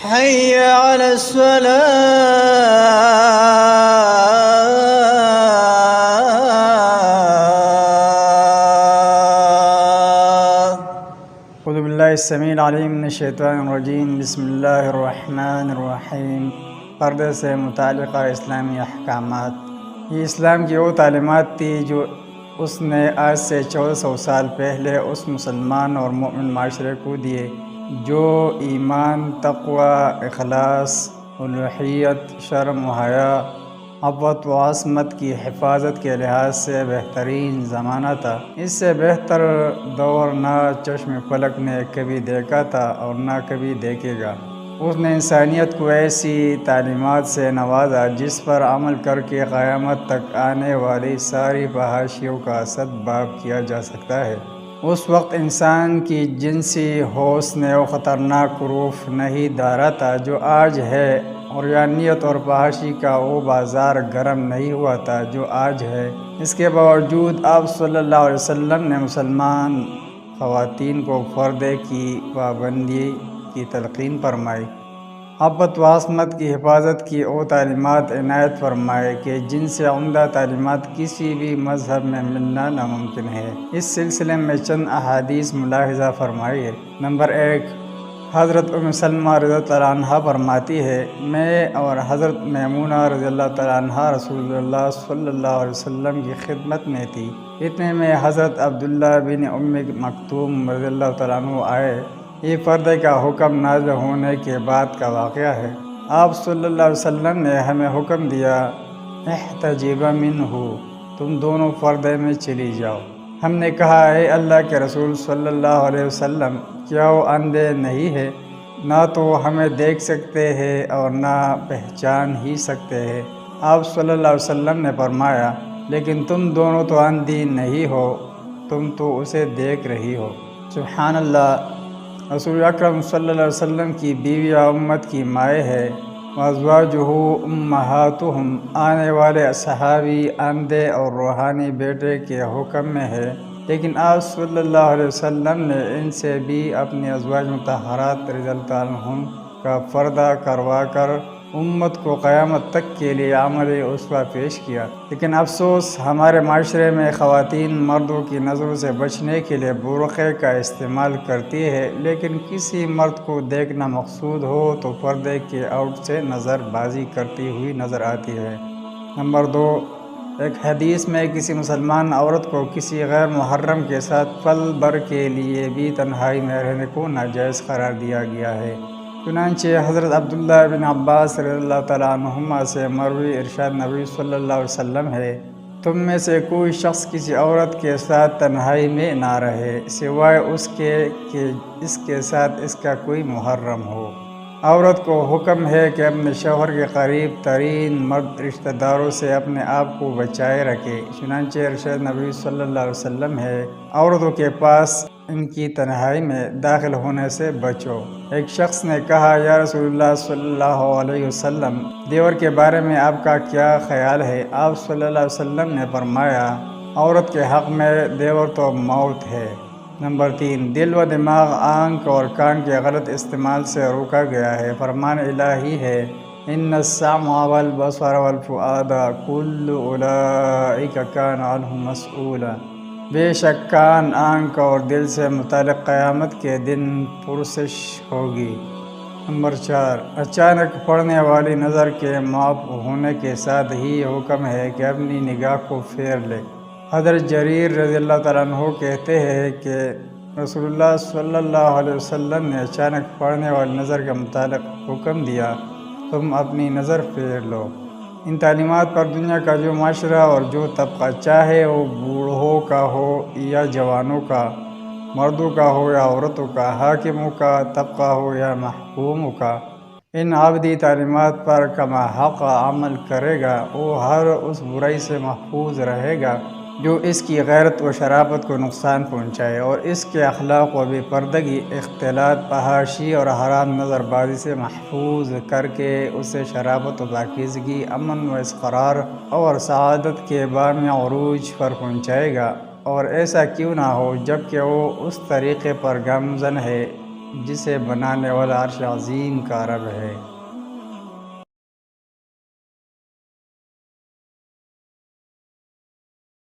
حي على الصلاة. اعوذ باللہ السمیع العلیم من الشیطان الرجیم. بسم اللہ الرحمن الرحیم. پردے سے متعلقہ اسلامی احکامات. یہ اسلام کی وہ تعلیمات تھی جو اس نے آج سے 1400 سال پہلے اس مسلمان اور مومن معاشرے کو دیے جو ایمان، تقوی، اخلاص، الوحیت، شرم و حیا، عفت و عصمت کی حفاظت کے لحاظ سے بہترین زمانہ تھا. اس سے بہتر دور نہ چشم فلک نے کبھی دیکھا تھا اور نہ کبھی دیکھے گا. اس نے انسانیت کو ایسی تعلیمات سے نوازا جس پر عمل کر کے قیامت تک آنے والی ساری فحاشیوں کا سدباب کیا جا سکتا ہے. اس وقت انسان کی جنسی حسن و خطرناک روف نہیں دارا تھا جو آج ہے، اور یانیت اور فحاشی کا وہ بازار گرم نہیں ہوا تھا جو آج ہے. اس کے باوجود آپ صلی اللہ علیہ وسلم نے مسلمان خواتین کو پردے کی پابندی کی تلقین فرمائی. عفت و عصمت کی حفاظت کی وہ تعلیمات عنایت فرمائے کہ جن سے عمدہ تعلیمات کسی بھی مذہب میں ملنا ناممکن ہے. اس سلسلے میں چند احادیث ملاحظہ فرمائیے. نمبر 1، حضرت ام سلمہ رضی اللہ عنہا فرماتی ہے، میں اور حضرت میمونہ رضی اللہ تعالیٰ عنہا رسول اللہ صلی اللہ علیہ وسلم کی خدمت میں تھی. اتنے میں حضرت عبداللہ بن ام مکتوم رضی اللہ تعالیٰ عنہ آئے. یہ پردے کا حکم نازل ہونے کے بعد کا واقعہ ہے. آپ صلی اللہ علیہ وسلم نے ہمیں حکم دیا، احتجبا منہ، تم دونوں پردے میں چلی جاؤ. ہم نے کہا، اے اللہ کے رسول صلی اللہ علیہ وسلم، کیا وہ اندھے نہیں ہے؟ نہ تو ہمیں دیکھ سکتے ہیں اور نہ پہچان ہی سکتے ہیں. آپ صلی اللہ علیہ وسلم نے فرمایا، لیکن تم دونوں تو اندھی نہیں ہو، تم تو اسے دیکھ رہی ہو. سبحان اللہ. رسول اکرم صلی اللہ علیہ وسلم کی بیوی امت کی مائیں ہے. وازواجہ امہاتہم، آنے والے صحابی اندھے اور روحانی بیٹے کے حکم میں ہے، لیکن آپ صلی اللہ علیہ وسلم نے ان سے بھی اپنی ازواج مطہرات رضی اللہ عنہم کا پردہ کروا کر امت کو قیامت تک کے لیے عملی اسوہ پیش کیا. لیکن افسوس، ہمارے معاشرے میں خواتین مردوں کی نظروں سے بچنے کے لیے برقعے کا استعمال کرتی ہے، لیکن کسی مرد کو دیکھنا مقصود ہو تو پردے کے آؤٹ سے نظر بازی کرتی ہوئی نظر آتی ہے. نمبر 2، ایک حدیث میں کسی مسلمان عورت کو کسی غیر محرم کے ساتھ پل بھر کے لیے بھی تنہائی میں رہنے کو ناجائز قرار دیا گیا ہے. چنانچہ حضرت عبداللہ بن عباس رضی اللہ تعالیٰ عنہما سے مروی ارشاد نبی صلی اللہ علیہ وسلم ہے، تم میں سے کوئی شخص کسی عورت کے ساتھ تنہائی میں نہ رہے سوائے اس کے کہ اس کے ساتھ اس کا کوئی محرم ہو. عورت کو حکم ہے کہ اپنے شوہر کے قریب ترین مرد رشتہ داروں سے اپنے آپ کو بچائے رکھے. چنانچہ ارشاد نبی صلی اللہ علیہ وسلم ہے، عورتوں کے پاس ان کی تنہائی میں داخل ہونے سے بچو. ایک شخص نے کہا، یا رسول اللہ صلی اللہ علیہ وسلم، دیور کے بارے میں آپ کا کیا خیال ہے؟ آپ صلی اللہ علیہ وسلم نے فرمایا، عورت کے حق میں دیور تو موت ہے. نمبر 3، دل و دماغ، آنکھ اور کان کے غلط استعمال سے روکا گیا ہے. فرمان الہی ہے، ان السمع والبصر والفؤاد کل اولئک کان عنہ مسئولا. بے شک کان، آنکھ اور دل سے متعلق قیامت کے دن پرسش ہوگی. نمبر 4، اچانک پڑنے والی نظر کے معاف ہونے کے ساتھ ہی حکم ہے کہ اپنی نگاہ کو پھیر لے. حضرت جریر رضی اللہ تعالیٰ عنہ کہتے ہیں کہ رسول اللہ صلی اللہ علیہ وسلم نے اچانک پڑنے والی نظر کے متعلق حکم دیا، تم اپنی نظر پھیر لو. ان تعلیمات پر دنیا کا جو معاشرہ اور جو طبقہ، چاہے وہ بوڑھوں کا ہو یا جوانوں کا، مردوں کا ہو یا عورتوں کا، حاکموں کا طبقہ ہو یا محکوموں کا، ان عابدی تعلیمات پر کما حق عمل کرے گا، وہ ہر اس برائی سے محفوظ رہے گا جو اس کی غیرت و شرافت کو نقصان پہنچائے، اور اس کے اخلاق و بے پردگی، اختلاط، فحاشی اور حرام نظر بازی سے محفوظ کر کے اسے شرافت و پاکیزگی، امن و استقرار اور سعادت کے بامی عروج پر پہنچائے گا. اور ایسا کیوں نہ ہو جب کہ وہ اس طریقے پر گامزن ہے جسے بنانے والا عرش عظیم کا رب ہے۔